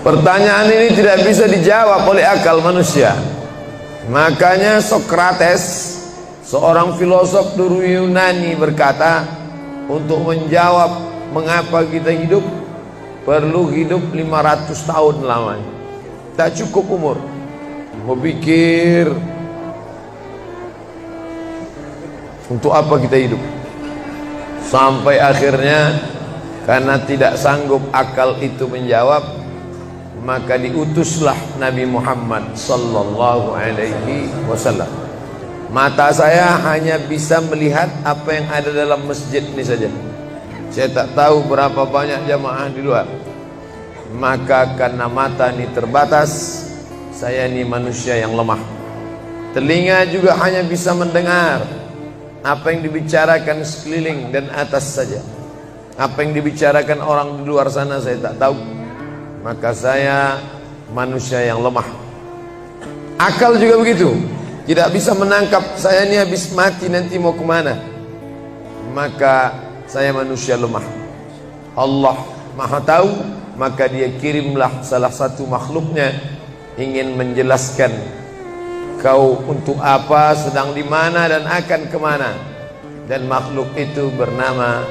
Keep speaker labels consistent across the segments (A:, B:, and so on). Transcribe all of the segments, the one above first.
A: Pertanyaan ini tidak bisa dijawab oleh akal manusia. Makanya Sokrates, seorang filosof dulu Yunani, berkata, untuk menjawab mengapa kita hidup, perlu hidup 500 tahun lamanya. Tak cukup umur. Mau pikir untuk apa kita hidup. Sampai akhirnya karena tidak sanggup akal itu menjawab, maka diutuslah Nabi Muhammad sallallahu alaihi wasallam. Mata saya hanya bisa melihat apa yang ada dalam masjid ini saja. Saya tak tahu berapa banyak jamaah di luar. Maka karena mata ini terbatas, saya ini manusia yang lemah. Telinga juga hanya bisa mendengar apa yang dibicarakan sekeliling dan atas saja. Apa yang dibicarakan orang di luar sana saya tak tahu. Maka saya manusia yang lemah. Akal juga begitu, tidak bisa menangkap saya ini habis mati nanti mau kemana. Maka saya manusia lemah. Allah Maha tahu, maka dia kirimlah salah satu makhluknya ingin menjelaskan kau untuk apa, sedang di mana dan akan kemana. Dan makhluk itu bernama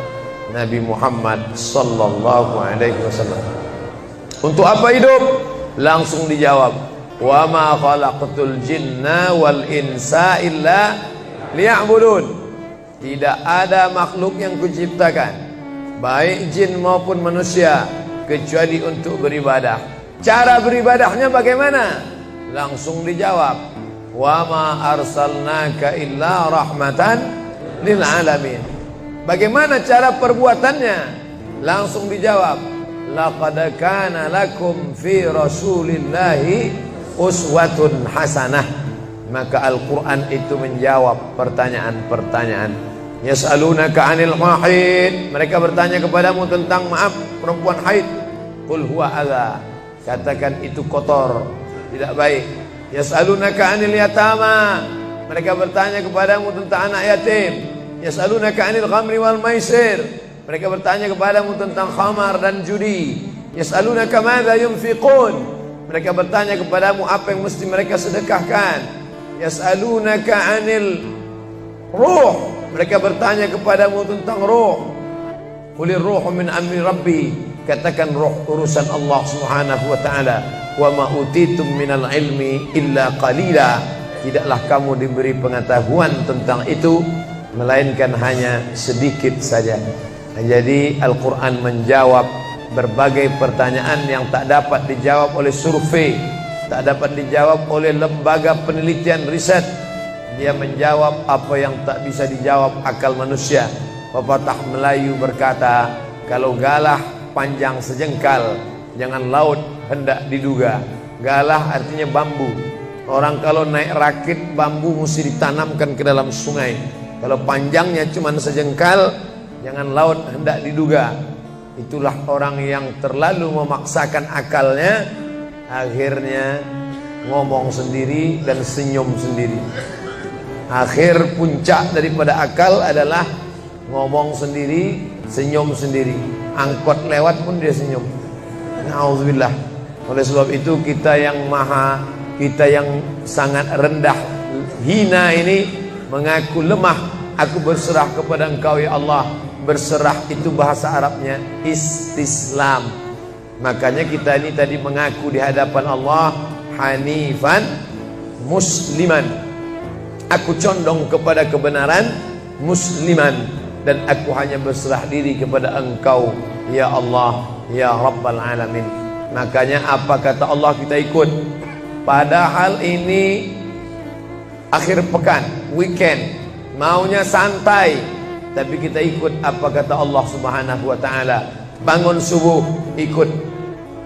A: Nabi Muhammad sallallahu alaihi wasallam. Untuk apa hidup? Langsung dijawab, wa ma khalaqtul jinna wal insa illa liya'budun. Tidak ada makhluk yang kuciptakan, baik jin maupun manusia, kecuali untuk beribadah. Cara beribadahnya bagaimana? Langsung dijawab, wa ma arsalnaka illa rahmatan lil alamin. Bagaimana cara perbuatannya? Langsung dijawab, laqad kana lakum fi rasulillahi uswatun hasanah. Maka Al-Quran itu menjawab pertanyaan-pertanyaan. Yas'alunaka 'anil mahid, mereka bertanya kepadamu tentang perempuan haid. Qul huwa adza, katakan itu kotor, tidak baik. Yas'alunaka 'anil yatama, mereka bertanya kepadamu tentang anak yatim. Yas'alunaka 'anil khamri wal maisir, mereka bertanya kepadamu tentang khamar dan judi. Yas'alunaka madza yunfiqun, mereka bertanya kepadamu apa yang mesti mereka sedekahkan. Yas'alunaka 'anil ruh, mereka bertanya kepadamu tentang ruh. Qulir ruhu min amri rabbi, katakan ruh urusan Allah Subhanahu wa taala. Wa ma utitum minal ilmi illa qalila, tidaklah kamu diberi pengetahuan tentang itu melainkan hanya sedikit saja. Jadi Al-Quran menjawab berbagai pertanyaan yang tak dapat dijawab oleh survei, tak dapat dijawab oleh lembaga penelitian riset. Dia menjawab apa yang tak bisa dijawab akal manusia. Pepatah Melayu berkata, kalau galah panjang sejengkal, jangan laut hendak diduga. Galah artinya bambu. Orang kalau naik rakit, bambu mesti ditanamkan ke dalam sungai. Kalau panjangnya cuma sejengkal, jangan laut hendak diduga. Itulah orang yang terlalu memaksakan akalnya, akhirnya ngomong sendiri dan senyum sendiri. Akhir puncak daripada akal adalah ngomong sendiri, senyum sendiri. Angkot lewat pun dia senyum. Na'udzubillah. Oleh sebab itu kita yang sangat rendah, hina ini mengaku lemah. Aku berserah kepada Engkau ya Allah. Berserah itu bahasa Arabnya istislam. Makanya kita ini tadi mengaku di hadapan Allah hanifan musliman. Aku condong kepada kebenaran, musliman, dan aku hanya berserah diri kepada Engkau ya Allah ya Rabbal Alamin. Makanya apa kata Allah kita ikut. Padahal ini akhir pekan, weekend, maunya santai, tapi kita ikut apa kata Allah Subhanahu wa taala. Bangun subuh ikut.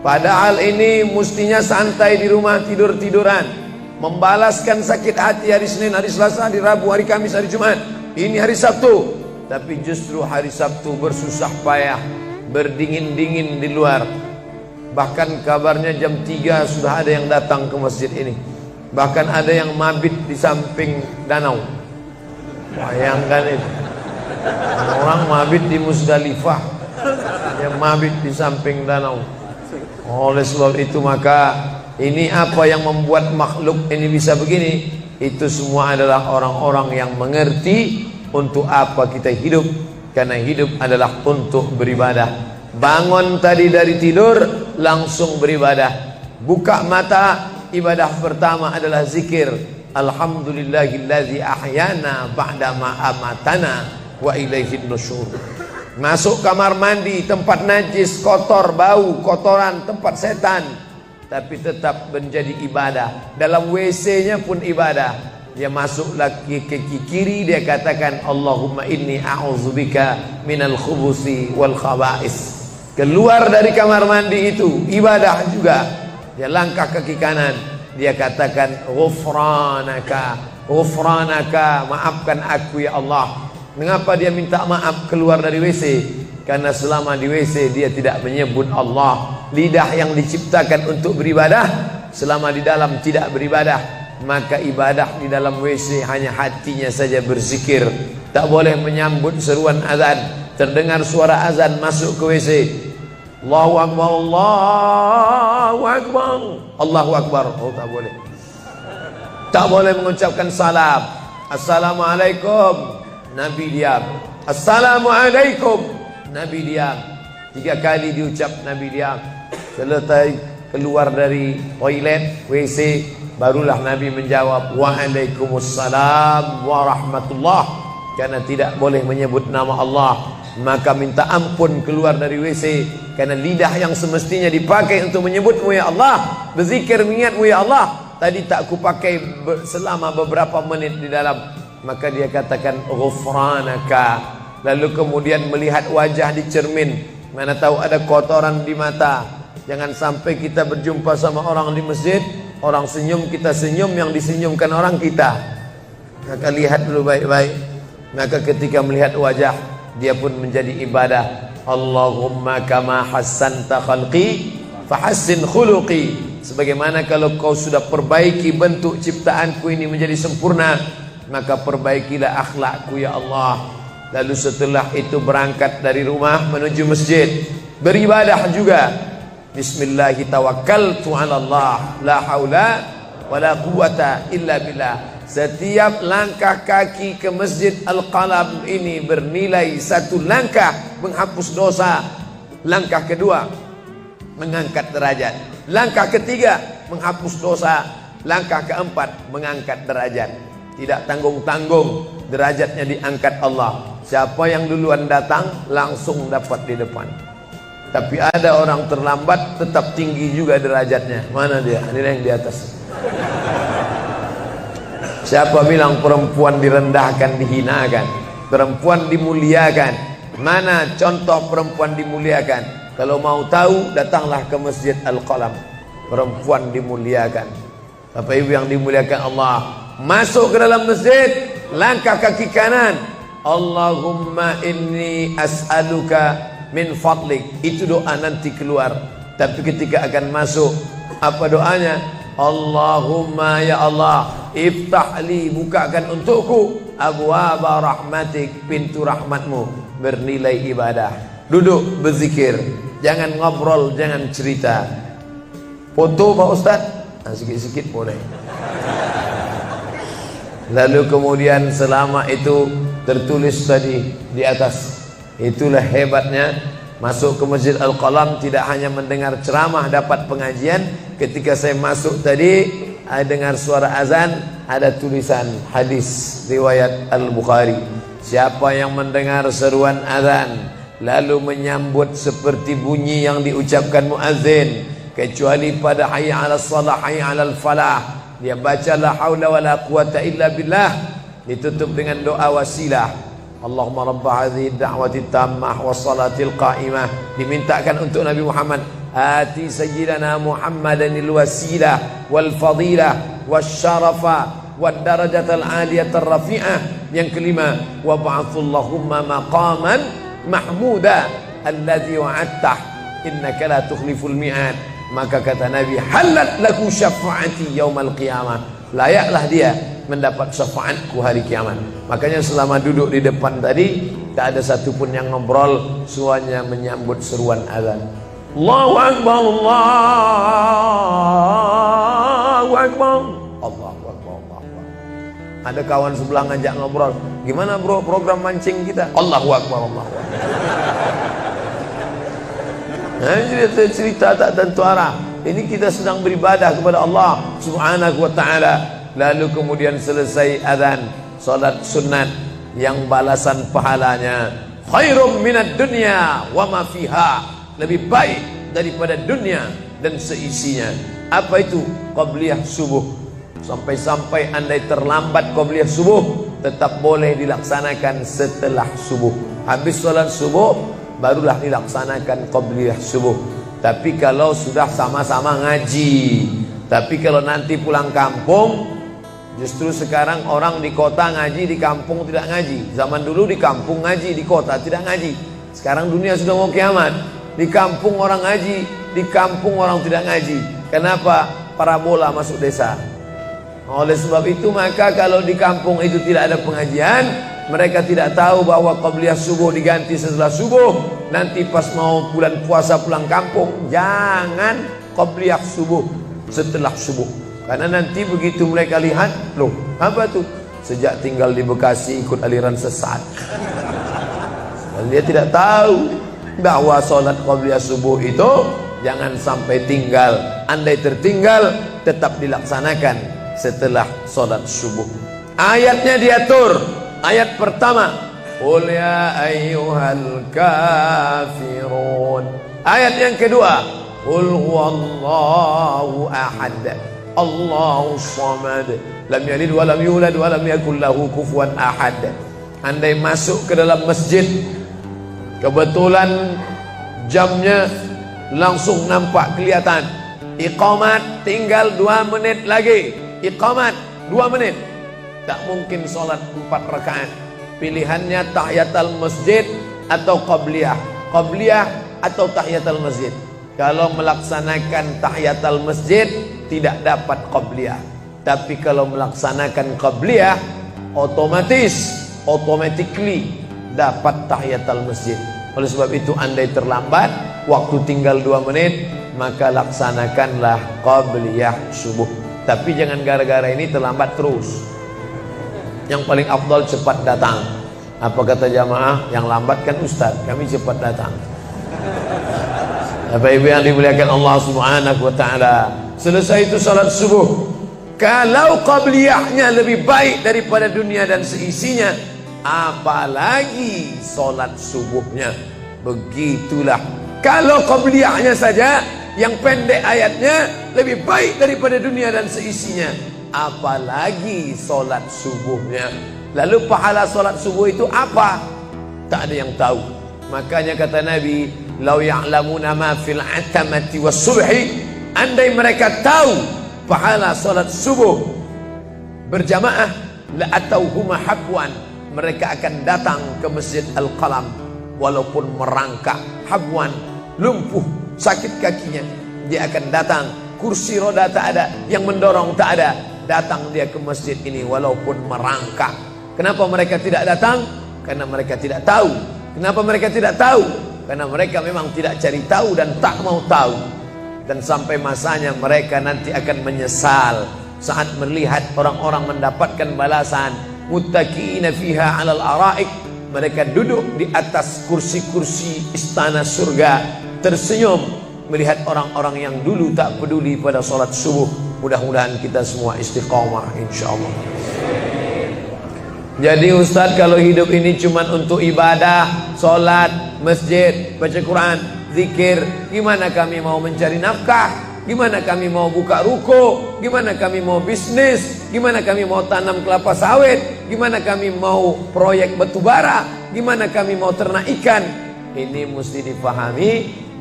A: Padahal ini mestinya santai di rumah, tidur-tiduran, membalaskan sakit hati hari Senin, hari Selasa, hari Rabu, hari Kamis, hari Jumat. Ini hari Sabtu, tapi justru hari Sabtu bersusah payah, berdingin-dingin di luar. Bahkan kabarnya jam 3 sudah ada yang datang ke masjid ini. Bahkan ada yang mabit di samping danau. Bayangkan itu. Orang mabit di Musdalifah, yang mabit di samping danau. Oleh sebab itu maka ini apa yang membuat makhluk ini bisa begini, itu semua adalah orang-orang yang mengerti untuk apa kita hidup. Karena hidup adalah untuk beribadah. Bangun tadi dari tidur langsung beribadah. Buka mata, ibadah pertama adalah zikir. Alhamdulillahillazi ahyana ba'dama amatana wa ilaihin nusyur. Masuk kamar mandi, tempat najis, kotor, bau, kotoran, tempat setan, tapi tetap menjadi ibadah. Dalam WC-nya pun ibadah. Dia masuk lagi ke kiri, dia katakan Allahumma inni a'udzubika minal khubusi wal khaba'is. Keluar dari kamar mandi itu ibadah juga. Dia langkah kaki kanan, dia katakan ghufranaka, ghufranaka, maafkan aku ya Allah. Mengapa dia minta maaf keluar dari WC? Karena selama di WC dia tidak menyebut Allah. Lidah yang diciptakan untuk beribadah, selama di dalam tidak beribadah, maka ibadah di dalam WC hanya hatinya saja berzikir. Tak boleh menyambut seruan azan. Terdengar suara azan masuk ke WC, Allahu Akbar, Allahu Akbar, Allahu Akbar. Oh, tak boleh. Tak boleh mengucapkan salam. Assalamualaikum, Nabi diam. Assalamualaikum, Nabi diam. 3 kali diucap, Nabi diam. Selesai keluar dari toilet, WC, barulah Nabi menjawab Waalaikumsalam warahmatullah. Karena tidak boleh menyebut nama Allah, maka minta ampun keluar dari WC. Karena lidah yang semestinya dipakai untuk menyebutmu ya Allah, berzikir mengingatmu ya Allah, tadi tak kupakai selama beberapa menit di dalam. Maka dia katakan ghufranaka. Lalu kemudian melihat wajah di cermin, mana tahu ada kotoran di mata. Jangan sampai kita berjumpa sama orang di masjid, orang senyum, kita senyum, yang disenyumkan orang kita. Maka lihat dulu baik-baik. Maka ketika melihat wajah, dia pun menjadi ibadah. Allahumma kama hassanta khalqi fahassin khuluqi. Sebagaimana kalau kau sudah perbaiki bentuk ciptaanku ini menjadi sempurna, maka perbaikilah akhlakku ya Allah. Lalu setelah itu berangkat dari rumah menuju masjid, beribadah juga. Bismillahi tawakkaltu ala Allah, la haula wala quwata illa billah. Setiap langkah kaki ke Masjid Al-Qalam ini bernilai 1 langkah menghapus dosa. Langkah kedua mengangkat derajat. Langkah ketiga menghapus dosa. Langkah keempat mengangkat derajat. Tidak tanggung-tanggung, derajatnya diangkat Allah. Siapa yang duluan datang langsung dapat di depan. Tapi ada orang terlambat tetap tinggi juga derajatnya. Mana dia? Ini yang di atas. Siapa bilang perempuan direndahkan, dihinakan? Perempuan dimuliakan. Mana contoh perempuan dimuliakan? Kalau mau tahu, datanglah ke Masjid Al-Qalam. Perempuan dimuliakan. Bapak Ibu yang dimuliakan Allah, masuk ke dalam masjid, langkah kaki kanan, Allahumma inni as'aluka min fadlik. Itu doa nanti keluar. Tapi ketika akan masuk, apa doanya? Allahumma ya Allah, iftahli, bukakan untukku abwaaba rahmatik, pintu rahmatmu, bernilai ibadah. Duduk berzikir, jangan ngobrol, jangan cerita. Foto Pak Ustaz? Nah, sikit-sikit boleh. Lalu kemudian selama itu tertulis tadi di atas. Itulah hebatnya masuk ke Masjid Al-Qalam, tidak hanya mendengar ceramah, dapat pengajian. Ketika saya masuk tadi, dengar suara azan, ada tulisan hadis riwayat Al-Bukhari. Siapa yang mendengar seruan azan lalu menyambut seperti bunyi yang diucapkan muazzin, kecuali pada hayya 'alas shalah, hayya 'alal falah, dia baca la haula wala quwata illa billah, ditutup dengan doa wasilah. Allahumma rabb hadhihi ad-da'wati tammah was-salatil qa'imah, dimintakan untuk Nabi Muhammad. Ati sayyidina Muhammadanil wasilah wal fadilah wasyarafa wad darajatal aliyatar rafi'ah. Yang kelima, wa ba'athallahumma maqaman mahmuda alladzi wa'adtah innaka la tukhliful mi'ad. Maka kata Nabi, halat laku syafa'ati yaumal qiyamah, layaklah dia mendapat syafaatku hari kiamat. Makanya selama duduk di depan tadi, tak ada satupun yang ngobrol, semuanya menyambut seruan azan. Allahu Akbar, Allahu Akbar, Allahu Akbar, Allahu Akbar. Ada kawan sebelah ngajak ngobrol, gimana bro program mancing kita? Allahu Akbar, Allahu Akbar. Nah, ini cerita tak tentu arah. Ini kita sedang beribadah kepada Allah Subhanahu wa ta'ala. Lalu kemudian selesai azan, salat sunat yang balasan pahalanya khairum minad dunya wa ma fiha, lebih baik daripada dunia dan seisinya. Apa itu? Qabliyah subuh. Sampai-sampai andai terlambat qabliyah subuh, tetap boleh dilaksanakan setelah subuh. Habis salat subuh barulah dilaksanakan qabliyah subuh. Tapi kalau sudah sama-sama ngaji, tapi kalau nanti pulang kampung, justru sekarang orang di kota ngaji, di kampung tidak ngaji. Zaman dulu di kampung ngaji, di kota tidak ngaji. Sekarang dunia sudah mau kiamat. Di kampung orang ngaji, di kampung orang tidak ngaji. Kenapa? Parabola masuk desa. Oleh sebab itu maka kalau di kampung itu tidak ada pengajian, mereka tidak tahu bahwa qabliyah subuh diganti setelah subuh. Nanti pas mau bulan puasa pulang kampung, jangan qabliyah subuh setelah subuh. Karena nanti begitu mereka lihat, loh apa tuh? Sejak tinggal di Bekasi ikut aliran sesat. Dan dia tidak tahu bahwa sholat qabliyah subuh itu jangan sampai tinggal. Andai tertinggal, tetap dilaksanakan setelah sholat subuh. Ayatnya diatur. Ayat pertama, qul ya ayyuhal kafirun. Ayat yang kedua, qul huwallahu ahad, Allahu samad, lam yalid wa lam yulad wa lam yakul lahu kufuwan ahad. Andai masuk ke dalam masjid, kebetulan jamnya langsung nampak kelihatan, iqamat tinggal 2 menit lagi, iqamat 2 menit, tak mungkin sholat 4 rakaat. Pilihannya tahiyatul masjid atau qabliyah, qabliyah atau tahiyatul masjid. Kalau melaksanakan tahiyatul masjid tidak dapat qabliyah, tapi kalau melaksanakan qabliyah automatically dapat tahiyatul masjid. Oleh sebab itu andai terlambat, waktu tinggal 2 menit, maka laksanakanlah qabliyah subuh. Tapi jangan gara-gara ini terlambat terus. Yang paling afdal cepat datang. Apa kata jamaah? Yang lambat kan ustaz, kami cepat datang. Bapak ibu yang dimuliakan Allah Subhanahu wa ta'ala, selesai itu salat subuh. Kalau qabliyahnya lebih baik daripada dunia dan seisinya, apalagi salat subuhnya. Begitulah. Kalau qabliyahnya saja yang pendek ayatnya lebih baik daripada dunia dan seisinya, apalagi salat subuhnya. Lalu pahala salat subuh itu apa? Tak ada yang tahu. Makanya kata Nabi, lau ya'lamuna ma fil atamati was subhi, andai mereka tahu pahala salat subuh berjamaah, la atauhuma habwan, mereka akan datang ke Masjid Al-Qalam walaupun merangkak, habwan, lumpuh, sakit kakinya, dia akan datang. Kursi roda tak ada, yang mendorong tak ada, datang dia ke masjid ini walaupun merangkak. Kenapa mereka tidak datang? Karena mereka tidak tahu. Kenapa mereka tidak tahu? Karena mereka memang tidak cari tahu dan tak mau tahu. Dan sampai masanya mereka nanti akan menyesal saat melihat orang-orang mendapatkan balasan. Muttaqiina fiha 'alal araik, mereka duduk di atas kursi-kursi istana surga, tersenyum melihat orang-orang yang dulu tak peduli pada salat subuh. Mudah-mudahan kita semua istiqamah insyaallah. Jadi Ustaz, kalau hidup ini cuma untuk ibadah, salat, masjid, baca Quran, zikir, gimana kami mau mencari nafkah? Gimana kami mau buka ruko? Gimana kami mau bisnis? Gimana kami mau tanam kelapa sawit? Gimana kami mau proyek batubara? Gimana kami mau ternak ikan? Ini mesti dipahami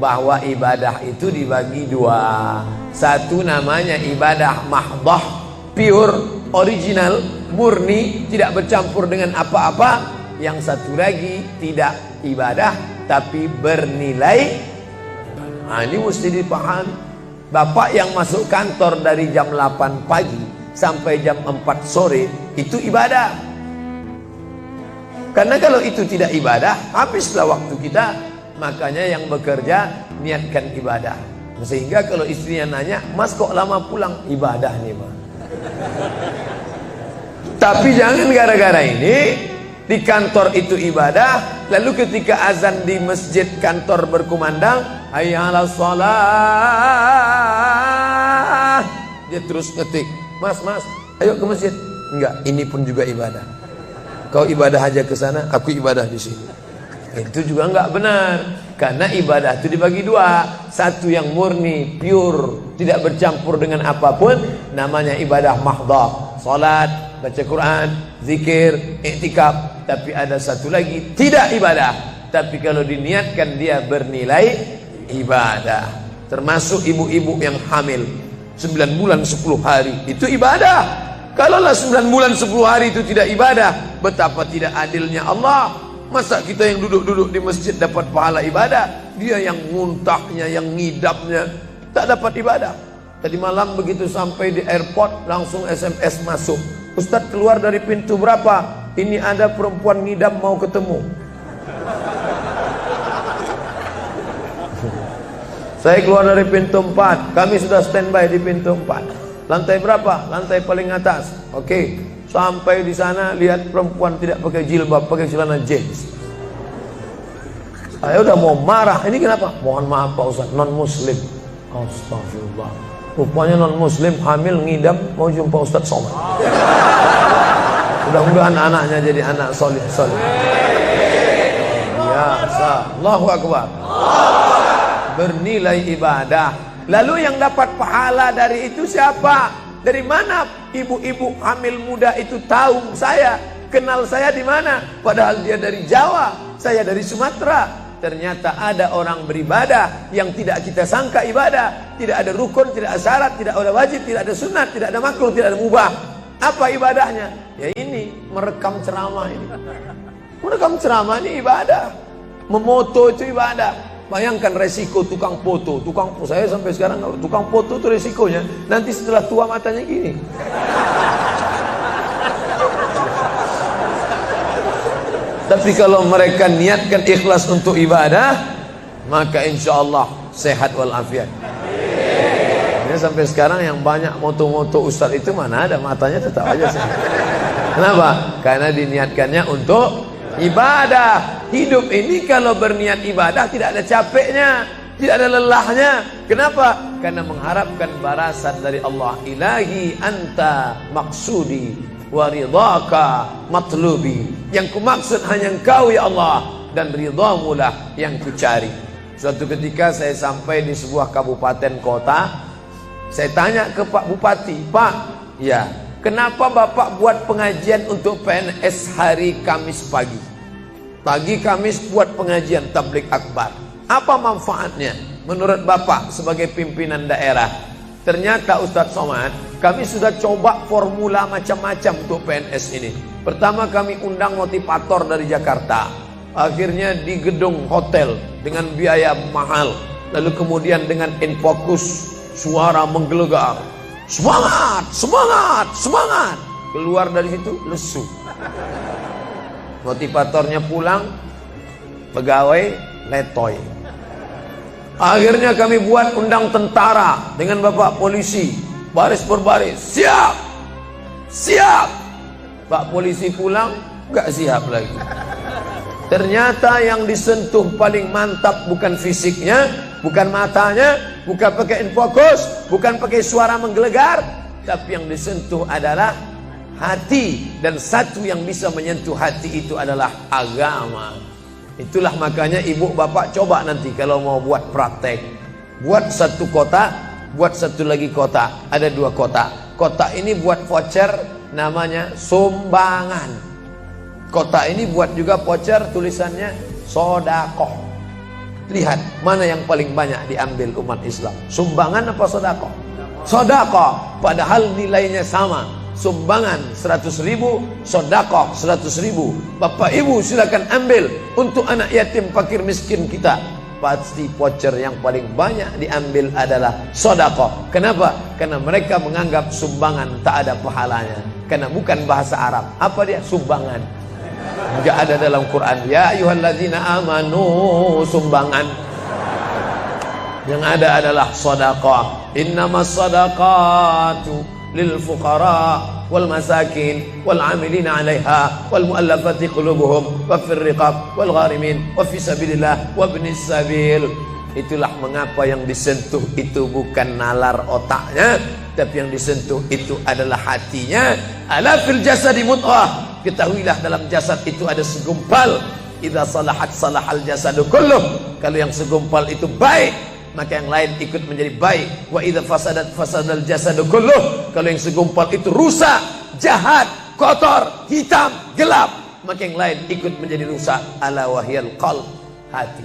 A: bahwa ibadah itu dibagi 2. Satu namanya ibadah mahdah, pure, original, murni, tidak bercampur dengan apa-apa. Yang satu lagi tidak ibadah tapi bernilai. Nah, ini mesti dipahami. Bapak yang masuk kantor dari jam 8 pagi sampai jam 4 sore itu ibadah. Karena kalau itu tidak ibadah, habislah waktu kita. Makanya yang bekerja niatkan ibadah. Sehingga kalau istrinya nanya, "Mas kok lama pulang?" Ibadah nih, Mas. Tapi jangan gara-gara ini di kantor itu ibadah, lalu ketika azan di masjid kantor berkumandang, hayya 'alas shalah, dia terus ngetik, "Mas, ayo ke masjid." Enggak, ini pun juga ibadah. Kau ibadah aja ke sana, aku ibadah di sini. Itu juga enggak benar. Karena ibadah itu dibagi dua. Satu yang murni, pure, tidak bercampur dengan apapun, namanya ibadah mahdhah. Salat, baca Quran, zikir, iktikaf. Tapi ada satu lagi, tidak ibadah, tapi kalau diniatkan dia bernilai ibadah. Termasuk ibu-ibu yang hamil 9 bulan 10 hari, itu ibadah. Kalaulah 9 bulan 10 hari itu tidak ibadah, betapa tidak adilnya Allah. Masa kita yang duduk-duduk di masjid dapat pahala ibadah, dia yang muntahnya, yang ngidamnya tak dapat ibadah. Tadi malam begitu sampai di airport langsung SMS masuk, "Ustadz keluar dari pintu berapa? Ini ada perempuan ngidam mau ketemu." Saya keluar dari pintu 4, kami sudah standby di pintu 4. Lantai berapa? Lantai paling atas. Oke. Sampai di sana lihat perempuan tidak pakai jilbab, pakai celana jeans. Saya udah mau marah. Ini kenapa? "Mohon maaf Pak Ustaz, non muslim." Astagfirullah. Rupanya non muslim hamil ngidam mau jumpa Ustaz Somad. Mudah-mudahan anaknya jadi anak soleh. Biasa. Allahu Akbar. Bernilai ibadah. Lalu yang dapat pahala dari itu siapa? Dari mana ibu-ibu hamil muda itu tahu saya? Kenal saya di mana? Padahal dia dari Jawa, saya dari Sumatera. Ternyata ada orang beribadah yang tidak kita sangka ibadah. Tidak ada rukun, tidak ada syarat, tidak ada wajib, tidak ada sunat, tidak ada makruh, tidak ada mubah. Apa ibadahnya? Ya ini, merekam ceramah ini. Merekam ceramah ini ibadah. Memoto itu ibadah. Bayangkan resiko tukang foto. Saya sampai sekarang tukang foto itu resikonya nanti setelah tua matanya gini. Tapi kalau mereka niatkan ikhlas untuk ibadah, maka insya Allah sehat walafiat. Ini sampai sekarang yang banyak moto-moto ustaz itu mana ada matanya tetap aja sehat. Kenapa? Karena diniatkannya untuk ibadah. Hidup ini kalau berniat ibadah tidak ada capeknya, tidak ada lelahnya. Kenapa? Karena mengharapkan balasan dari Allah. Ilahi anta maksudi wa ridhaka matlubi. Yang kumaksud hanya Engkau ya Allah, dan ridhamu lah yang kucari. Suatu ketika saya sampai di sebuah kabupaten kota, saya tanya ke Pak Bupati, "Pak, ya, kenapa Bapak buat pengajian untuk PNS hari Kamis pagi? Pagi Kamis buat pengajian tabligh akbar. Apa manfaatnya menurut Bapak sebagai pimpinan daerah?" Ternyata Ustadz Somad, kami sudah coba formula macam-macam untuk PNS ini. Pertama kami undang motivator dari Jakarta. Akhirnya di gedung hotel dengan biaya mahal. Lalu kemudian dengan infocus, suara menggelegar. Semangat, semangat, semangat. Keluar dari situ lesu. Motivatornya pulang, pegawai letoy. Akhirnya kami buat undang tentara dengan bapak polisi, baris berbaris, siap, siap. Pak polisi pulang, gak siap lagi. Ternyata yang disentuh paling mantap bukan fisiknya, bukan matanya, bukan pakai infokus, bukan pakai suara menggelegar, tapi yang disentuh adalah hati. Dan satu yang bisa menyentuh hati itu adalah agama. Itulah makanya ibu bapak coba nanti kalau mau buat praktek, buat satu kota, buat satu lagi kota. Ada 2 kota. Kota ini buat voucher namanya sumbangan. Kota ini buat juga voucher tulisannya sodakoh. Lihat mana yang paling banyak diambil umat Islam, sumbangan apa sodakoh? Sodakoh, padahal nilainya sama. Sumbangan 100.000, sodakoh 100.000. Bapak ibu silakan ambil untuk anak yatim fakir miskin kita. Pasti voucher yang paling banyak diambil adalah sodakoh. Kenapa? Karena mereka menganggap sumbangan tak ada pahalanya. Karena bukan bahasa Arab. Apa dia? Sumbangan. Enggak ada dalam Quran. Ya ayyuhalladzina amanu, sumbangan. Yang ada adalah sedekah. Innamas sadaqatu lil fuqara wal masakin wal amilin 'alaiha wal mu'allafati qulubuhum wa fir riqab wal gharimin wa fi sabilillah wa ibnis sabil. Itulah mengapa yang disentuh itu bukan nalar otaknya, tapi yang disentuh itu adalah hatinya. Ala fil jasadi mudghah. Ketahuilah dalam jasad itu ada segumpal. Idza salahat salahal jasadu kulluh. Kalau yang segumpal itu baik, maka yang lain ikut menjadi baik. Wa idza fasadat fasadal jasadu kulluh. Kalau yang segumpal itu rusak, jahat, kotor, hitam, gelap, maka yang lain ikut menjadi rusak. Ala wahyal qalb, hati.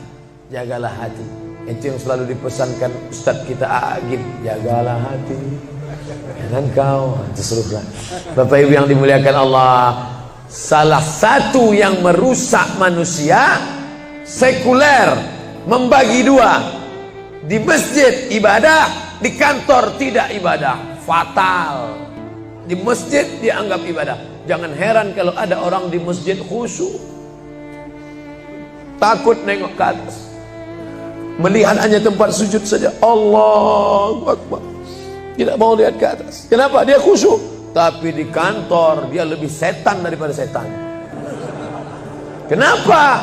A: Jagalah hati. Itu yang selalu dipesankan Ustadz kita Agim, jagalah hati. Jangan kau terserah. Bapak Ibu yang dimuliakan Allah, salah satu yang merusak manusia sekuler, membagi dua. Di masjid ibadah, di kantor tidak ibadah, fatal. Di masjid dianggap ibadah. Jangan heran kalau ada orang di masjid khusyuk, takut nengok ke atas, melihat hanya tempat sujud saja. Allahu Akbar, tidak mau lihat ke atas. Kenapa? Dia khusyuk. Tapi di kantor dia lebih setan daripada setan. Kenapa?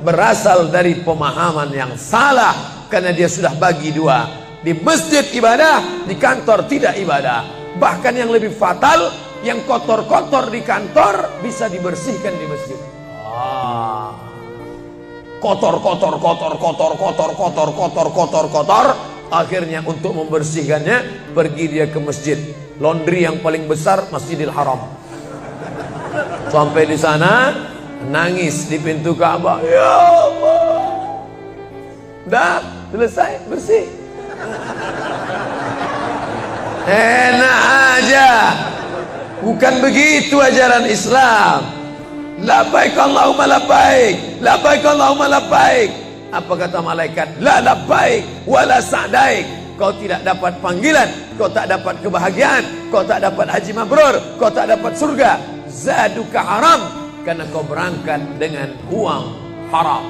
A: Berasal dari pemahaman yang salah. Karena dia sudah bagi dua. Di masjid ibadah, di kantor tidak ibadah. Bahkan yang lebih fatal, yang kotor-kotor di kantor bisa dibersihkan di masjid. Kotor. Akhirnya untuk membersihkannya pergi dia ke masjid. Laundry yang paling besar Masjidil Haram. Sampai di sana nangis di pintu Ka'bah. Ya Allah, dah selesai bersih. Enak aja. Bukan begitu ajaran Islam. Labbaik Allahumma labbaik, labbaik Allahumma labbaik. Apa kata malaikat? La labbaik wala sa'daik. Kau tidak dapat panggilan, kau tak dapat kebahagiaan, kau tak dapat haji mabrur, kau tak dapat surga. Zaduka haram, karena kau berangkat dengan uang haram.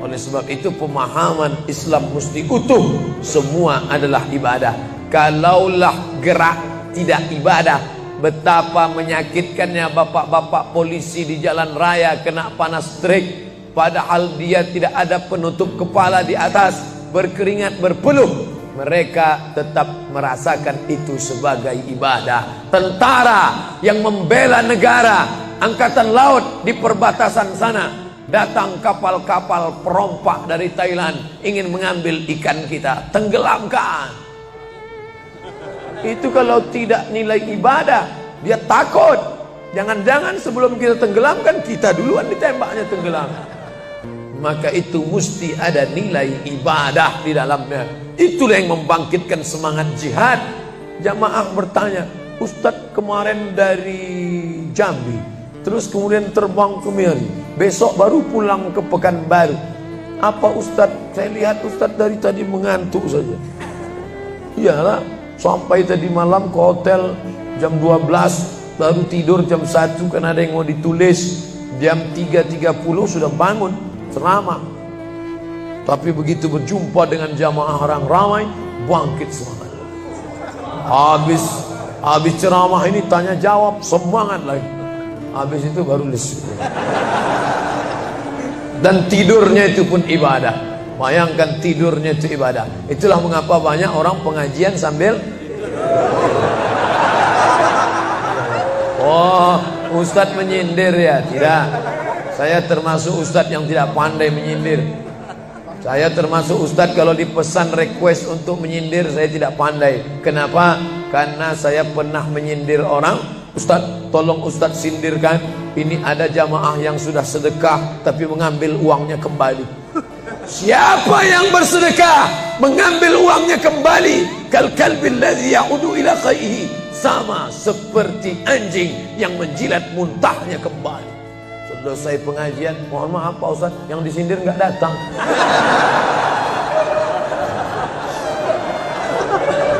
A: Oleh sebab itu pemahaman Islam mesti utuh. Semua adalah ibadah. Kalaulah gerak tidak ibadah, betapa menyakitkannya bapak-bapak polisi di jalan raya kena panas terik, padahal dia tidak ada penutup kepala di atas, berkeringat berpeluh. Mereka tetap merasakan itu sebagai ibadah. Tentara yang membela negara, angkatan laut di perbatasan sana, datang kapal-kapal perompak dari Thailand ingin mengambil ikan kita, tenggelamkan. Itu kalau tidak nilai ibadah, dia takut. Jangan-jangan sebelum kita tenggelamkan, kita duluan ditembaknya tenggelam. Maka itu mesti ada nilai ibadah di dalamnya. Itulah yang membangkitkan semangat jihad. Jamaah bertanya, Ustadz kemarin dari Jambi, terus kemudian terbang ke Miri, besok baru pulang ke Pekanbaru. Apa Ustadz? Saya lihat Ustadz dari tadi mengantuk saja. Iyalah, sampai tadi malam ke hotel jam 12, baru tidur jam 1 karena ada yang mau ditulis. Jam 3.30 sudah bangun ceramah. Tapi begitu berjumpa dengan jamaah orang ramai, bangkit semangat. Habis ceramah ini tanya jawab, semangat lagi. Habis itu baru lesu. Dan tidurnya itu pun ibadah. Bayangkan tidurnya itu ibadah. Itulah mengapa banyak orang pengajian sambil oh, Ustadz menyindir ya? Tidak. Saya termasuk Ustadz yang tidak pandai menyindir. Saya termasuk Ustadz kalau dipesan request untuk menyindir, saya tidak pandai. Kenapa? Karena saya pernah menyindir orang. Ustadz, tolong Ustadz sindirkan. Ini ada jamaah yang sudah sedekah tapi mengambil uangnya kembali. Siapa yang bersedekah mengambil uangnya kembali? Kal kalbil ladzi ya'udu ila qaihi. Sama seperti anjing yang menjilat muntahnya kembali. Selesai pengajian, mohon maaf Pak Ustadz, yang disindir nggak datang.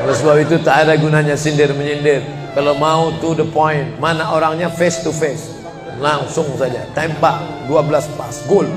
A: Oleh sebab itu tak ada gunanya sindir menyindir. Kalau mau to the point, mana orangnya face to face, langsung saja tembak 12 pas, gol.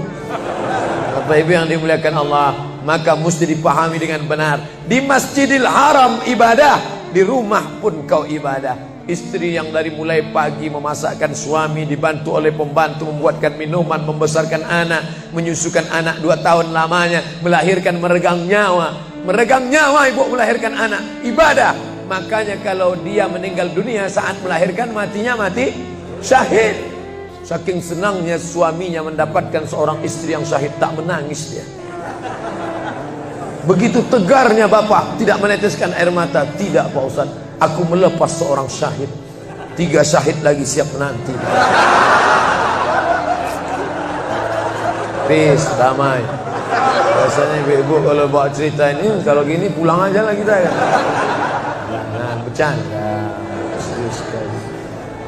A: Bapak Ibu yang dimuliakan Allah, maka mesti dipahami dengan benar. Di Masjidil Haram ibadah, di rumah pun kau ibadah. Istri yang dari mulai pagi memasakkan suami, dibantu oleh pembantu membuatkan minuman, membesarkan anak, menyusukan anak 2 tahun lamanya, melahirkan, meregang nyawa ibu melahirkan anak, ibadah. Makanya kalau dia meninggal dunia saat melahirkan, matinya mati syahid. Saking senangnya suaminya mendapatkan seorang istri yang syahid, tak menangis dia. Begitu tegarnya bapak, tidak meneteskan air mata. Tidak Pak Ustaz, aku melepas seorang syahid, 3 syahid lagi siap menanti. Peace, damai. Biasanya ibu kalau bawa cerita ini, kalau gini pulang aja lah kita ya. Nah, bercanda. Serius sekali.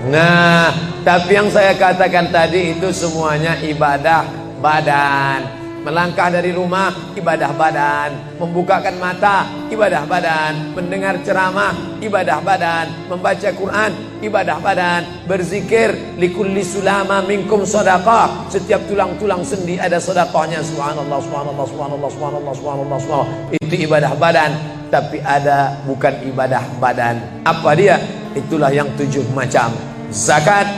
A: Nah, tapi yang saya katakan tadi itu semuanya ibadah badan. Melangkah dari rumah, ibadah badan. Membukakan mata, ibadah badan. Mendengar ceramah, ibadah badan. Membaca Quran, ibadah badan. Berzikir, likulli sulama minkum sedekah. Setiap tulang-tulang sendi ada sedekahnya. Subhanallah, subhanallah, subhanallah, subhanallah, subhanallah, subhanallah. Itu ibadah badan. Tapi ada bukan ibadah badan. Apa dia? Itulah yang 7 macam. Zakat,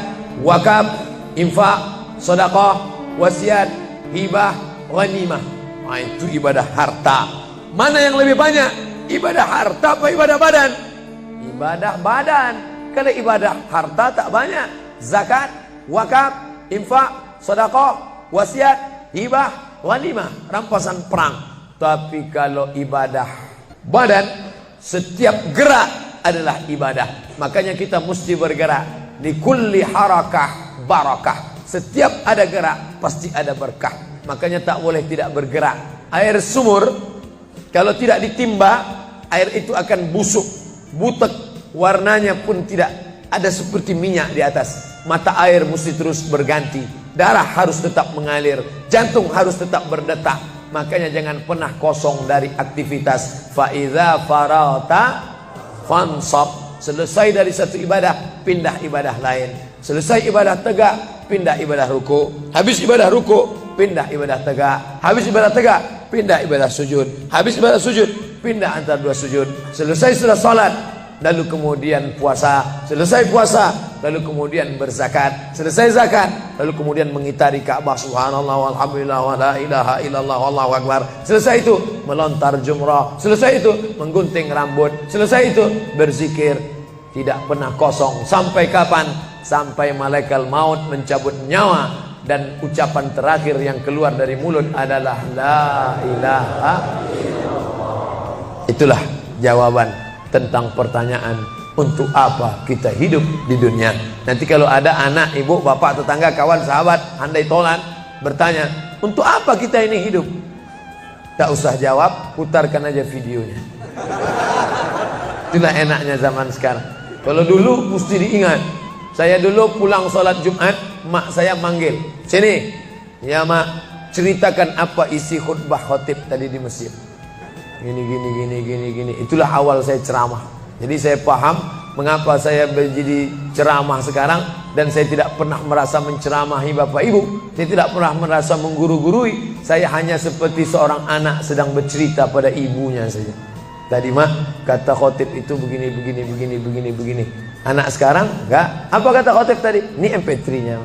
A: wakaf, infak, sedekah, wasiat, hibah, ghanimah. Nah, itu ibadah harta. Mana yang lebih banyak? Ibadah harta apa ibadah badan? Ibadah badan. Kalau ibadah harta tak banyak. Zakat, wakaf, infak, sedekah, wasiat, hibah, ghanimah, rampasan perang. Tapi kalau ibadah badan, setiap gerak adalah ibadah. Makanya kita mesti bergerak. Di kulli harakah barakah. Setiap ada gerak pasti ada berkah. Makanya tak boleh tidak bergerak. Air sumur kalau tidak ditimba, air itu akan busuk, butek, warnanya pun tidak ada seperti minyak di atas. Mata air mesti terus berganti. Darah harus tetap mengalir, jantung harus tetap berdetak. Makanya jangan pernah kosong dari aktivitas. Fa iza farata fansab. Selesai dari satu ibadah, pindah ibadah lain. Selesai ibadah tegak, pindah ibadah ruku. Habis ibadah ruku, pindah ibadah tegak. Habis ibadah tegak, pindah ibadah sujud. Habis ibadah sujud, pindah antara 2 sujud. Selesai sudah salat, lalu kemudian puasa. Selesai puasa, lalu kemudian berzakat. Selesai zakat, lalu kemudian mengitari Ka'bah. Subhanallah walhamdulillah wa la ilaha illallah wallahu akbar. Selesai itu melontar jumrah. Selesai itu menggunting rambut. Selesai itu berzikir. Tidak pernah kosong. Sampai kapan? Sampai malaikat maut mencabut nyawa dan ucapan terakhir yang keluar dari mulut adalah la ilaha illallah. Itulah jawaban tentang pertanyaan untuk apa kita hidup di dunia. Nanti kalau ada anak, ibu, bapak, tetangga, kawan, sahabat, andai tolan bertanya, untuk apa kita ini hidup? Tak usah jawab, putarkan aja videonya. Itulah enaknya zaman sekarang. Kalau dulu mesti diingat. Saya dulu pulang sholat Jumat, mak saya manggil, sini, ya mak, ceritakan apa isi khutbah khotib tadi di masjid. Gini. Itulah awal saya ceramah. Jadi saya paham mengapa saya menjadi ceramah sekarang. Dan saya tidak pernah merasa menceramahi bapak ibu. Saya tidak pernah merasa mengguru-gurui. Saya hanya seperti seorang anak sedang bercerita pada ibunya saja. Tadi mak, kata khotib itu begini. Anak sekarang enggak. Apa kata khotib tadi? Ini MP3-nya.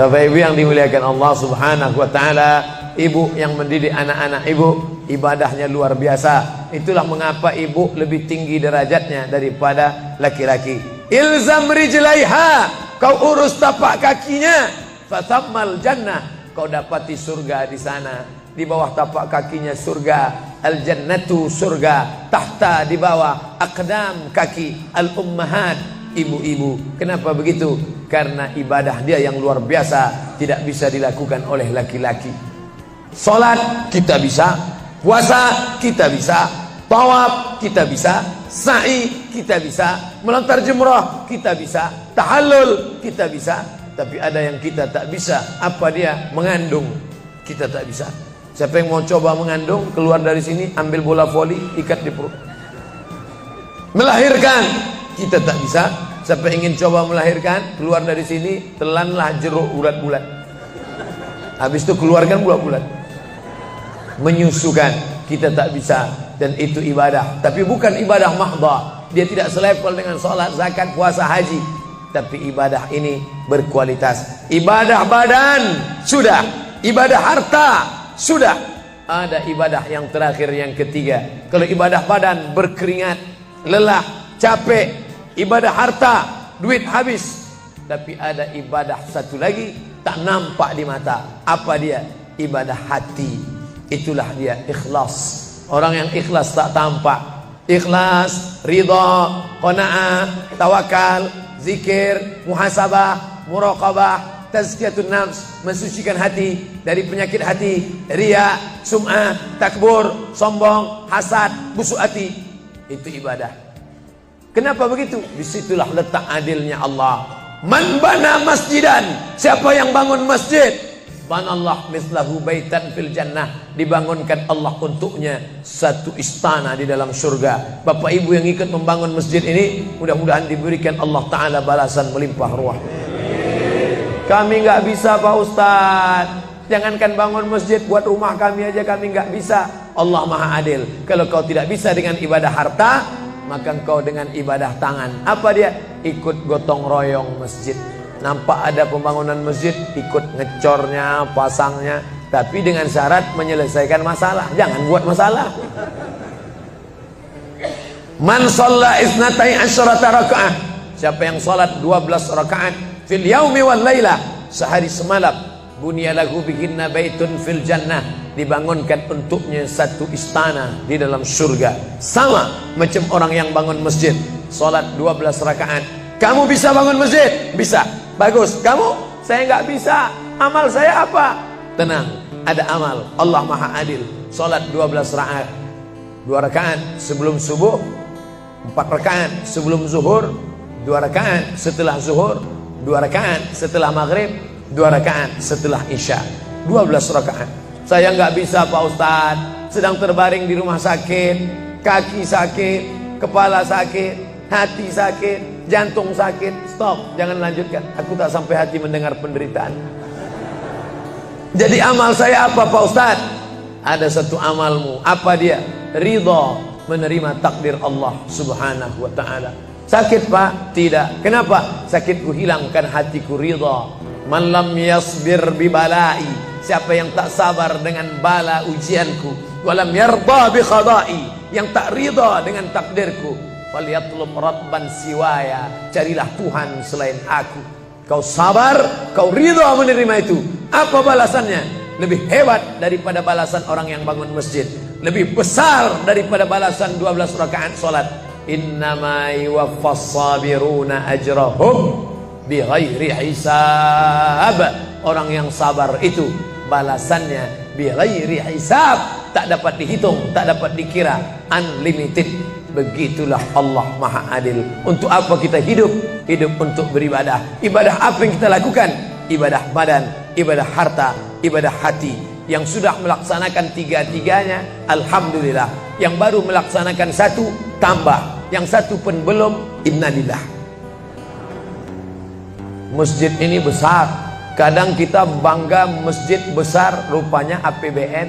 A: Bapak ibu yang dimuliakan Allah subhanahu wa ta'ala, ibu yang mendidik anak-anak ibu, ibadahnya luar biasa. Itulah mengapa ibu lebih tinggi derajatnya daripada laki-laki. Ilzam rijlaiha, kau urus tapak kakinya, fatammal jannah, kau dapati surga di sana. Di bawah tapak kakinya surga, al-jannatu surga, tahta di bawah aqdam kaki al-ummahat, ibu-ibu. Kenapa begitu? Karena ibadah dia yang luar biasa, tidak bisa dilakukan oleh laki-laki. Salat kita bisa, puasa kita bisa, tawaf kita bisa, sa'i kita bisa, melontar jumrah kita bisa, tahallul kita bisa. Tapi ada yang kita tak bisa. Apa dia? Mengandung kita tak bisa. Siapa yang mau coba mengandung, keluar dari sini, ambil bola voli, ikat di perut. Melahirkan kita tak bisa. Siapa yang ingin coba melahirkan, keluar dari sini, telanlah jeruk bulat-bulat. Habis itu keluarkan bulat-bulat. Menyusukan, kita tak bisa. Dan itu ibadah, tapi bukan ibadah mahdhah. Dia tidak selevel dengan sholat, zakat, puasa, haji. Tapi ibadah ini berkualitas. Ibadah badan sudah, ibadah harta sudah. Ada ibadah yang terakhir, yang ketiga. Kalau ibadah badan berkeringat, lelah, capek. Ibadah harta, duit habis. Tapi ada ibadah satu lagi, tak nampak di mata. Apa dia? Ibadah hati. Itulah dia ikhlas. Orang yang ikhlas tak tampak. Ikhlas, ridha, qanaah, tawakal, zikir, muhasabah, muraqabah, tazkiyatun nafs, mensucikan hati dari penyakit hati, riya, sum'ah, takbur, sombong, hasad, busuk hati. Itu ibadah. Kenapa begitu? Disitulah letak adilnya Allah. Man bana masjidan, siapa yang bangun masjid, banallah mislahu baitan fil jannah, dibangunkan Allah untuknya satu istana di dalam surga. Bapak ibu yang ikut membangun masjid ini, mudah-mudahan diberikan Allah Ta'ala balasan melimpah ruah. Kami nggak bisa Pak Ustaz, jangankan bangun masjid, buat rumah kami aja kami nggak bisa. Allah Maha Adil. Kalau kau tidak bisa dengan ibadah harta, maka kau dengan ibadah tangan. Apa dia? Ikut gotong royong masjid. Nampak ada pembangunan masjid, ikut ngecornya, pasangnya, tapi dengan syarat menyelesaikan masalah. Jangan buat masalah. Man shalla isnatai asyarata rakaah, siapa yang salat 12 rakaat fil yaumi wal laila, sehari semalam, bunyalahu bihinna baitun fil jannah, dibangunkan untuknya satu istana di dalam surga. Sama macam orang yang bangun masjid, salat 12 rakaat. Kamu bisa bangun masjid? Bisa. Bagus. Kamu? Saya nggak bisa. Amal saya apa? Tenang, ada amal. Allah Maha Adil. Salat 12 rakaat. 2 rakaat sebelum subuh, 4 rakaat sebelum zuhur, 2 rakaat setelah zuhur, 2 rakaat setelah maghrib, 2 rakaat setelah isya. 12 rakaat. Saya nggak bisa Pak Ustaz. Sedang terbaring di rumah sakit, kaki sakit, kepala sakit, hati sakit, jantung sakit. Stop, jangan lanjutkan. Aku tak sampai hati mendengar penderitaan. Jadi amal saya apa Pak Ustaz? Ada satu amalmu. Apa dia? Ridha, menerima takdir Allah Subhanahu wa ta'ala. Sakit Pak? Tidak. Kenapa? Sakitku hilangkan hatiku ridha. Man lam yasbir bi balai, siapa yang tak sabar dengan bala ujianku, walam yarda bi qada'i, yang tak ridha dengan takdirku, falyatlub rabban siwaya, carilah Tuhan selain aku. Kau sabar, kau ridha menerima itu. Apa balasannya? Lebih hebat daripada balasan orang yang bangun masjid, lebih besar daripada balasan 12 rakaat salat. Innama yuwaffas sabiruna ajrahum bighairi hisab. Orang yang sabar itu balasannya bighairi hisab, tak dapat dihitung, tak dapat dikira, unlimited. Begitulah Allah Maha Adil. Untuk apa kita hidup? Hidup untuk beribadah. Ibadah apa yang kita lakukan? Ibadah badan, ibadah harta, ibadah hati. Yang sudah melaksanakan tiga-tiganya, alhamdulillah. Yang baru melaksanakan satu, tambah. Yang satu pun belum, innalillah. Masjid ini besar. Kadang kita bangga masjid besar, rupanya APBN,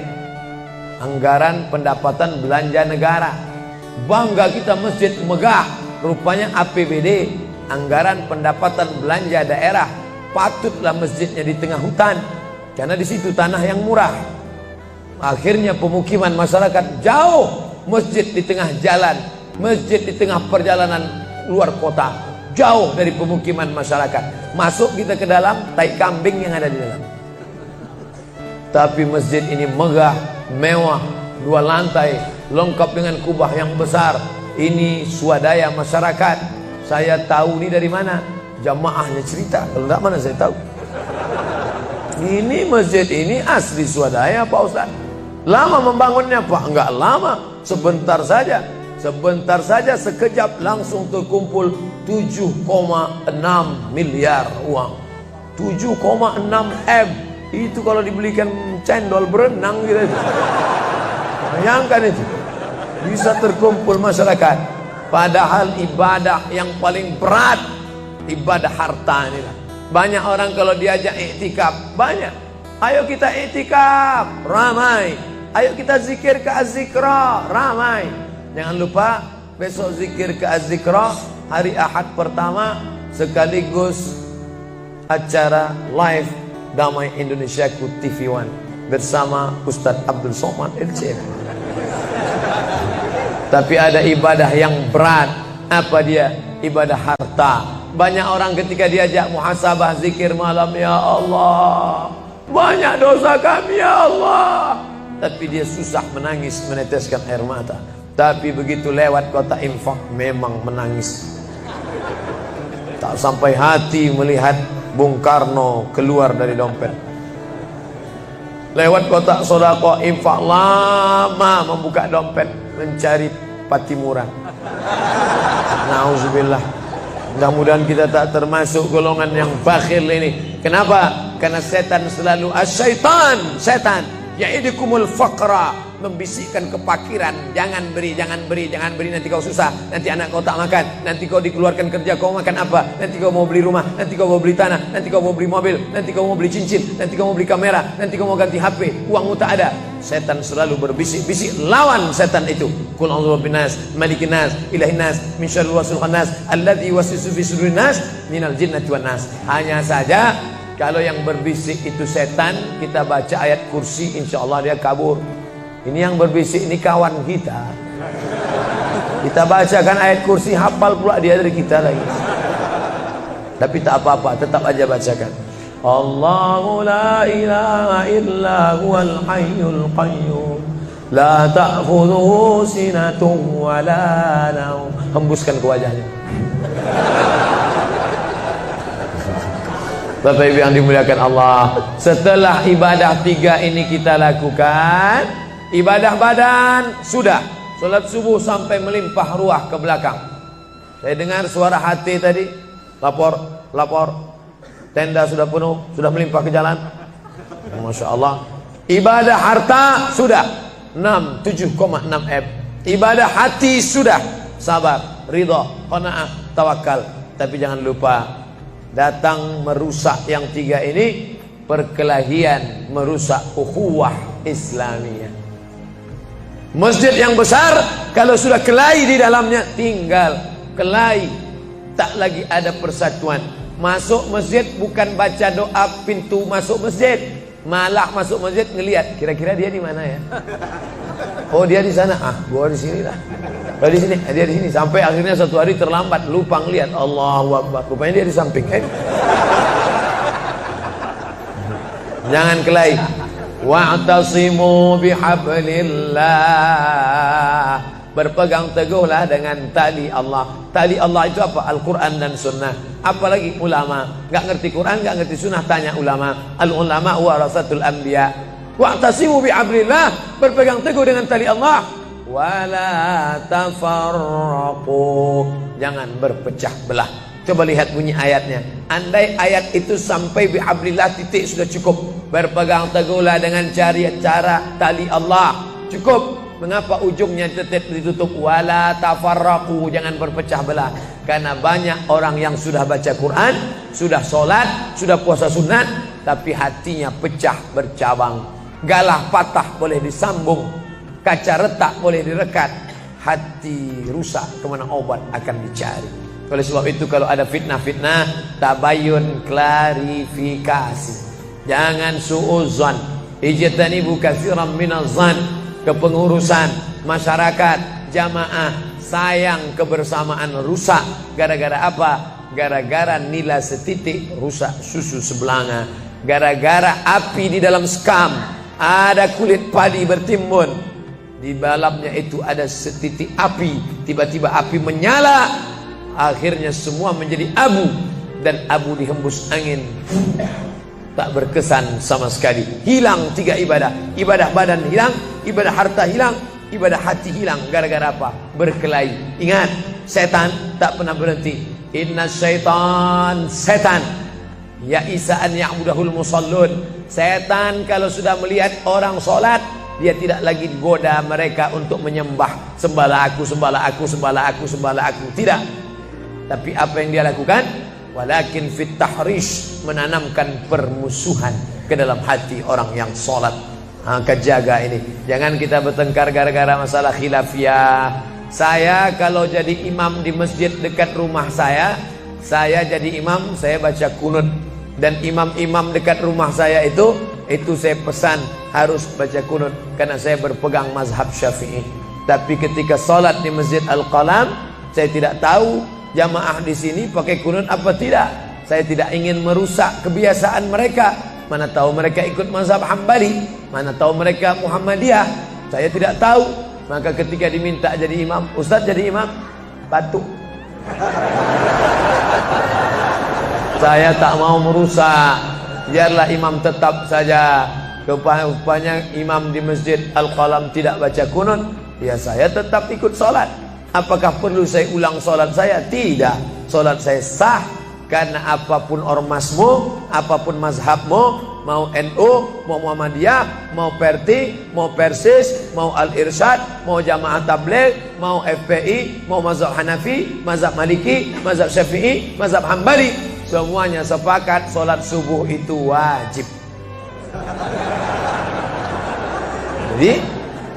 A: anggaran pendapatan belanja negara. Bangga kita masjid megah, rupanya APBD, anggaran pendapatan belanja daerah. Patutlah masjidnya di tengah hutan, karena di situ tanah yang murah. Akhirnya pemukiman masyarakat jauh, masjid di tengah jalan, masjid di tengah perjalanan luar kota, jauh dari pemukiman masyarakat. Masuk kita ke dalam, tai kambing yang ada di dalam. Tapi masjid ini megah, mewah, 2 lantai, lengkap dengan kubah yang besar. Ini swadaya masyarakat. Saya tahu ini dari mana? Jamaahnya cerita. Kalau tidak, mana saya tahu. Ini masjid ini asli swadaya Pak Ustaz. Lama membangunnya Pak? Enggak lama, sebentar saja. Sebentar saja, sekejap langsung terkumpul 7,6 miliar uang. 7,6 M. Itu kalau dibelikan cendol berenang gitu. Bayangkan itu. Bisa terkumpul masyarakat. Padahal ibadah yang paling berat, ibadah harta inilah. Banyak orang kalau diajak iktikaf, banyak. Ayo kita itikaf, ramai. Ayo kita zikir ke Az-Zikra, ramai. Jangan lupa besok zikir ke Az-Zikra hari Ahad pertama sekaligus acara live Damai Indonesiaku TV One bersama Ustadz Abdul Somad LCM. Tapi ada ibadah yang berat. Apa dia? Ibadah harta. Banyak orang ketika diajak muhasabah zikir malam, ya Allah, banyak dosa kami ya Allah, tapi dia susah menangis, meneteskan air mata. Tapi begitu lewat kota infak memang menangis. Tak sampai hati melihat Bung Karno keluar dari dompet. Lewat kotak sodako infak lama membuka dompet mencari Patimura. Nauzubillah. Mudah-mudahan kita tak termasuk golongan yang bakhil ini. Kenapa? Karena setan selalu asyaitan, setan ya'idukumul faqra, membisikkan kepakiran. Jangan beri, jangan beri, jangan beri, nanti kau susah, nanti anak kau tak makan, nanti kau dikeluarkan kerja, kau makan apa? Nanti kau mau beli rumah, nanti kau mau beli tanah, nanti kau mau beli mobil, nanti kau mau beli cincin, nanti kau mau beli kamera, nanti kau mau ganti HP, uangmu tak ada. Setan selalu berbisik-bisik. Lawan setan itu. Qul a'udzu birabbin nas, malikin nas, ilahin nas, min syarril waswasil khannas, alladzi yuwaswisu fi sudurin nas, minal jinnati wan nas. Hanya saja kalau yang berbisik itu setan, kita baca ayat kursi, insyaallah dia kabur. Ini yang berbisik ini kawan kita. Kita bacakan ayat kursi, hafal pula dia dari kita lagi. Tapi tak apa-apa, tetap aja bacakan. Allahu la ilaha illa huwal hayyul qayyum, la ta'khudhuhu sinatun wa la naum. Hembuskan ke wajahnya. Bapak Ibu yang dimuliakan Allah, setelah ibadah 3 ini kita lakukan, ibadah badan sudah, sholat subuh sampai melimpah ruah ke belakang. Saya dengar suara hati tadi, lapor, tenda sudah penuh, sudah melimpah ke jalan. Masya Allah. Ibadah harta sudah 7,6 M. Ibadah hati sudah, sabar, ridha, qanaah, tawakal. Tapi jangan lupa, datang merusak yang 3 ini, perkelahian, merusak ukhuwah Islamiyah. Masjid yang besar kalau sudah kelahi di dalamnya, tinggal kelahi, tak lagi ada persatuan. Masuk masjid bukan baca doa pintu masuk masjid, malah masuk masjid ngelihat kira-kira dia di mana ya. Oh dia di sana, gua di sini lah. Oh di sini, dia di sini. Sampai akhirnya satu hari terlambat, lupa ngelihat. Allahu Akbar, rupanya dia di samping. Jangan kelahi. Wa'tasimu bihablillah, berpegang teguhlah dengan tali Allah. Tali Allah itu apa? Al-Quran dan Sunnah. Apalagi ulama, nggak ngerti Quran, nggak ngerti Sunnah, tanya ulama. Al-ulama warasatul anbiya. Wa'tasimu bihablillah, berpegang teguh dengan tali Allah. Wala tafarraqu, jangan berpecah belah. Coba lihat bunyi ayatnya. Andai ayat itu sampai bihablillah titik sudah cukup. Berpegang teguhlah dengan cara tali Allah, cukup. Mengapa ujungnya tetap ditutup? Wala tafarraqu, jangan berpecah belah. Karena banyak orang yang sudah baca Quran, sudah sholat, sudah puasa sunat, tapi hatinya pecah bercabang. Galah patah boleh disambung, kaca retak boleh direkat, hati rusak kemana obat akan dicari. Oleh sebab itu kalau ada fitnah-fitnah, tabayun, klarifikasi. Jangan su'uzan. Ijtanibu katsiran minaz-zan. Kepengurusan, masyarakat, jamaah, sayang kebersamaan rusak. Gara-gara apa? Gara-gara nila setitik rusak susu sebelanga. Gara-gara api di dalam sekam, ada kulit padi bertimbun, di dalamnya itu ada setitik api, tiba-tiba api menyala, akhirnya semua menjadi abu, dan abu dihembus angin, tak berkesan sama sekali. Hilang 3 ibadah. Ibadah badan hilang, ibadah harta hilang, ibadah hati hilang. Gara-gara apa? Berkelahi. Ingat, setan tak pernah berhenti. Inna syaitan, setan ya'isa an ya'budahul musallun. Setan kalau sudah melihat orang sholat, dia tidak lagi goda mereka untuk menyembah, sembahlah aku, sembahlah aku, sembahlah aku, sembahlah aku. Tidak. Tapi apa yang dia lakukan? Walakin fit tahrish, menanamkan permusuhan. ke dalam hati orang yang sholat. Maka jaga ini, jangan kita bertengkar gara-gara masalah khilafiyah. Saya kalau jadi imam di masjid dekat rumah saya jadi imam, saya baca kunut. Dan imam-imam dekat rumah saya itu saya pesan harus baca kunut, karena saya berpegang mazhab Syafi'i. Tapi ketika sholat di Masjid Al-Qalam, saya tidak tahu jamaah di sini pakai kunut apa tidak. Saya tidak ingin merusak kebiasaan mereka. Mana tahu mereka ikut mazhab Hambali, mana tahu mereka Muhammadiyah, saya tidak tahu. Maka ketika diminta jadi imam, Ustaz jadi imam, batuk. Saya tak mau merusak, biarlah imam tetap saja. Rupanya imam di Masjid Al-Qalam tidak baca kunut, ya saya tetap ikut sholat. Apakah perlu saya ulang sholat saya? Tidak, sholat saya sah. Karena apapun ormasmu, apapun mazhabmu, mau NU, mau Muhammadiyah, mau Perti, mau Persis, mau Al-Irsyad, mau Jamaah Tabligh, mau FPI, mau mazhab Hanafi, mazhab Maliki, mazhab Syafi'i, mazhab Hambali, semuanya sepakat sholat subuh itu wajib. Jadi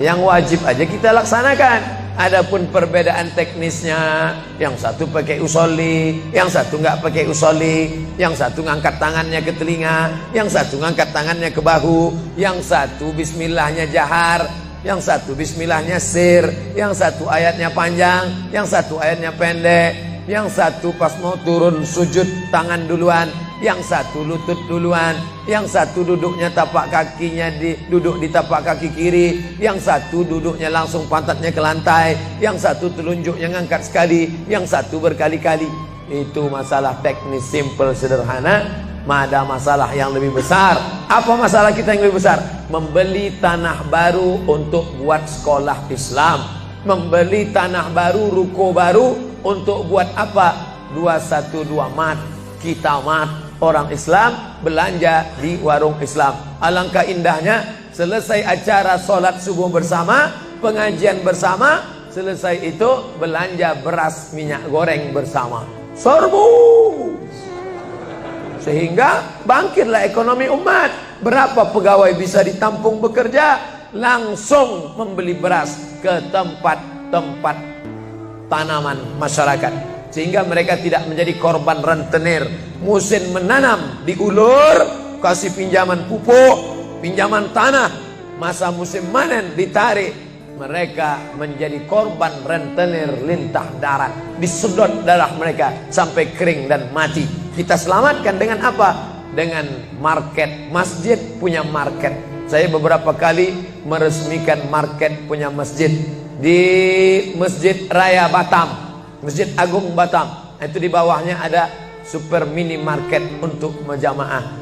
A: yang wajib aja kita laksanakan. Adapun perbedaan teknisnya, yang satu pakai usolli, yang satu nggak pakai usolli, yang satu ngangkat tangannya ke telinga, yang satu ngangkat tangannya ke bahu, yang satu bismillahnya jahar, yang satu bismillahnya sir, yang satu ayatnya panjang, yang satu ayatnya pendek, yang satu pas mau turun sujud tangan duluan, yang satu lutut duluan, yang satu duduknya tapak kakinya duduk di tapak kaki kiri, yang satu duduknya langsung pantatnya ke lantai, yang satu telunjuknya ngangkat sekali, yang satu berkali-kali. Itu masalah teknis simple sederhana. Ada masalah yang lebih besar. Apa masalah kita yang lebih besar? Membeli tanah baru untuk buat sekolah Islam, membeli tanah baru, ruko baru untuk buat apa? 212 mat, kita mat. Orang Islam belanja di warung Islam. Alangkah indahnya selesai acara sholat subuh bersama, pengajian bersama, selesai itu belanja beras minyak goreng bersama. Serbu. Sehingga bangkitlah ekonomi umat. Berapa pegawai bisa ditampung bekerja? Langsung membeli beras ke tempat-tempat tanaman masyarakat. Sehingga mereka tidak menjadi korban rentenir. Musim menanam diulur, kasih pinjaman pupuk, pinjaman tanah. Masa musim panen ditarik, mereka menjadi korban rentenir lintah darat. Disedot darah mereka sampai kering dan mati. Kita selamatkan dengan apa? Dengan market. Masjid punya market. Saya beberapa kali meresmikan market punya masjid di Masjid Raya Batam, Masjid Agung Batam. Itu di bawahnya ada super mini market untuk menjamaah.